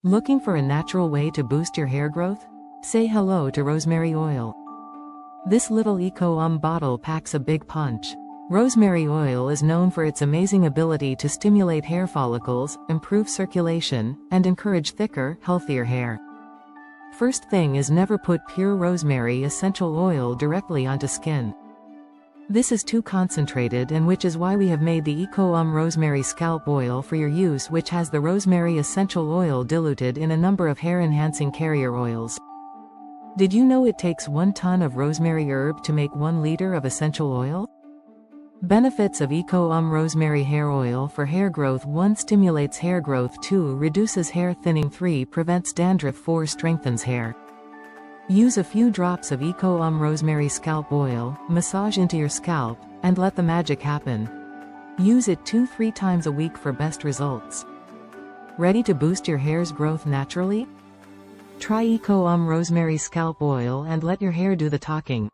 Looking for a natural way to boost your hair growth? Say hello to rosemary oil. This little bottle packs a big punch. Rosemary oil is known for its amazing ability to stimulate hair follicles, improve circulation, and encourage thicker, healthier hair. First thing is, never put pure rosemary essential oil directly onto skin. This is too concentrated, and which is why we have made the rosemary scalp oil for your use, which has the rosemary essential oil diluted in a number of hair-enhancing carrier oils. Did you know it takes 1 ton of rosemary herb to make 1 liter of essential oil? Benefits of rosemary hair oil for hair growth: 1. Stimulates hair growth. 2. Reduces hair thinning. 3. Prevents dandruff. 4. Strengthens hair. Use a few drops of rosemary scalp oil, massage into your scalp, and let the magic happen. Use it 2-3 times a week for best results. Ready to boost your hair's growth naturally? Try rosemary scalp oil and let your hair do the talking.